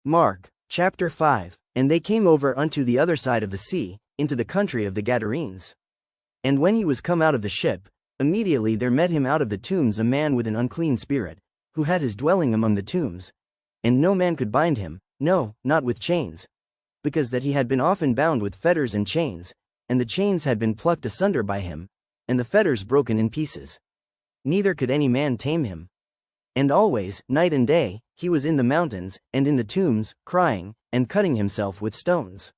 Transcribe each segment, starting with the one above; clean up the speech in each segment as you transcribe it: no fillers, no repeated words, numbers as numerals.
Mark, chapter 5. And they came over unto the other side of the sea, into the country of the Gadarenes. And when he was come out of the ship, immediately there met him out of the tombs a man with an unclean spirit, who had his dwelling among the tombs. And no man could bind him, no, not with chains, because that he had been often bound with fetters and chains, and the chains had been plucked asunder by him, and the fetters broken in pieces. Neither could any man tame him. And always, night and day, he was in the mountains, and in the tombs, crying, and cutting himself with stones.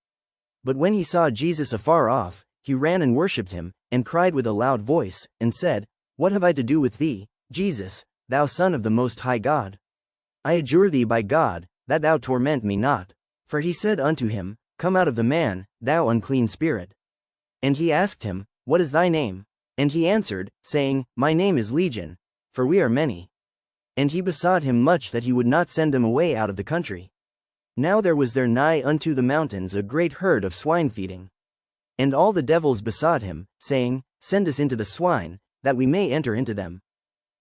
But when he saw Jesus afar off, he ran and worshipped him, and cried with a loud voice, and said, What have I to do with thee, Jesus, thou Son of the Most High God? I adjure thee by God, that thou torment me not. For he said unto him, Come out of the man, thou unclean spirit. And he asked him, What is thy name? And he answered, saying, My name is Legion, for we are many. And he besought him much that he would not send them away out of the country. Now there was there nigh unto the mountains a great herd of swine feeding. And all the devils besought him, saying, Send us into the swine, that we may enter into them.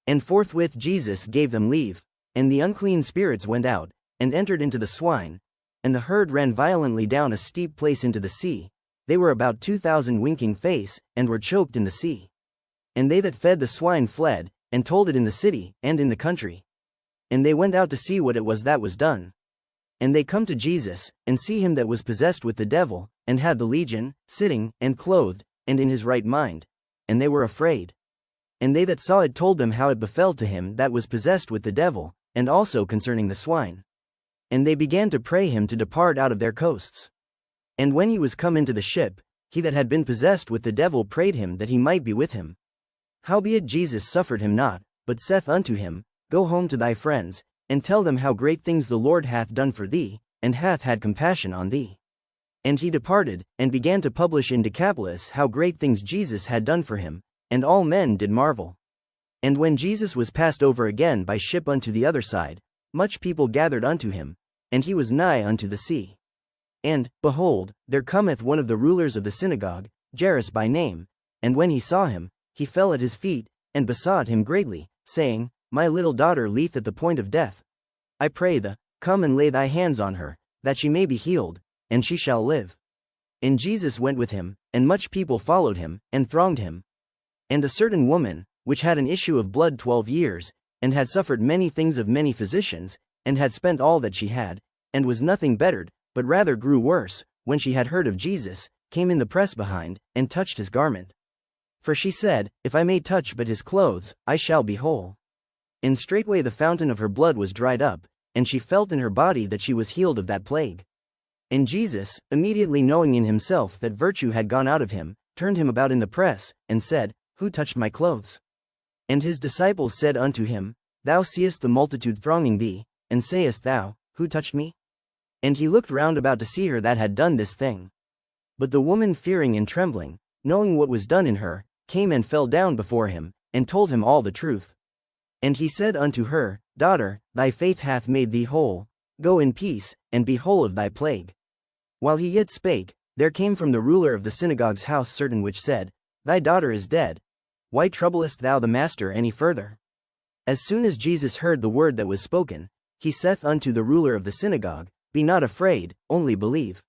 And forthwith Jesus gave them leave, and the unclean spirits went out, and entered into the swine, and the herd ran violently down a steep place into the sea. They were about 2,000 winking face, and were choked in the sea. And they that fed the swine fled, and told it in the city, and in the country. And they went out to see what it was that was done. And they come to Jesus, and see him that was possessed with the devil, and had the legion, sitting, and clothed, and in his right mind. And they were afraid. And they that saw it told them how it befell to him that was possessed with the devil, and also concerning the swine. And they began to pray him to depart out of their coasts. And when he was come into the ship, he that had been possessed with the devil prayed him that he might be with him. Howbeit Jesus suffered him not, but saith unto him, Go home to thy friends, and tell them how great things the Lord hath done for thee, and hath had compassion on thee. And he departed, and began to publish in Decapolis how great things Jesus had done for him, and all men did marvel. And when Jesus was passed over again by ship unto the other side, much people gathered unto him, and he was nigh unto the sea. And, behold, there cometh one of the rulers of the synagogue, Jairus by name, and when he saw him, he fell at his feet, and besought him greatly, saying, My little daughter lieth at the point of death. I pray thee, come and lay thy hands on her, that she may be healed, and she shall live. And Jesus went with him, and much people followed him, and thronged him. And a certain woman, which had an issue of blood 12 years, and had suffered many things of many physicians, and had spent all that she had, and was nothing bettered, but rather grew worse, when she had heard of Jesus, came in the press behind, and touched his garment. For she said, If I may touch but his clothes, I shall be whole. And straightway the fountain of her blood was dried up, and she felt in her body that she was healed of that plague. And Jesus, immediately knowing in himself that virtue had gone out of him, turned him about in the press, and said, Who touched my clothes? And his disciples said unto him, Thou seest the multitude thronging thee, and sayest thou, Who touched me? And he looked round about to see her that had done this thing. But the woman fearing and trembling, knowing what was done in her, came and fell down before him, and told him all the truth. And he said unto her, Daughter, thy faith hath made thee whole, go in peace, and be whole of thy plague. While he yet spake, there came from the ruler of the synagogue's house certain which said, Thy daughter is dead. Why troublest thou the master any further? As soon as Jesus heard the word that was spoken, he saith unto the ruler of the synagogue, Be not afraid, only believe.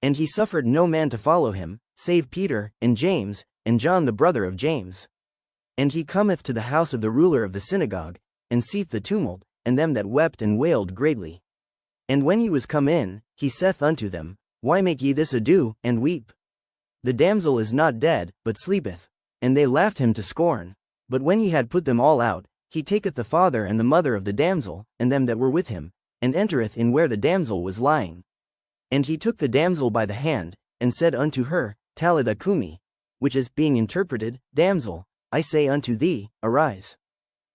And he suffered no man to follow him, save Peter, and James, and John the brother of James. And he cometh to the house of the ruler of the synagogue, and seeth the tumult, and them that wept and wailed greatly. And when he was come in, he saith unto them, Why make ye this ado, and weep? The damsel is not dead, but sleepeth. And they laughed him to scorn. But when he had put them all out, he taketh the father and the mother of the damsel, and them that were with him, and entereth in where the damsel was lying. And he took the damsel by the hand, and said unto her, Talitha cumi, which is, being interpreted, Damsel, I say unto thee, arise.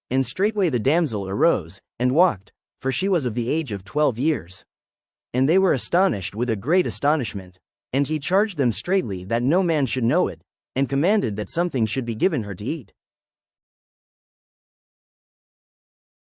And straightway the damsel arose, and walked, for she was of the age of 12 years. And they were astonished with a great astonishment. And he charged them straitly that no man should know it, and commanded that something should be given her to eat.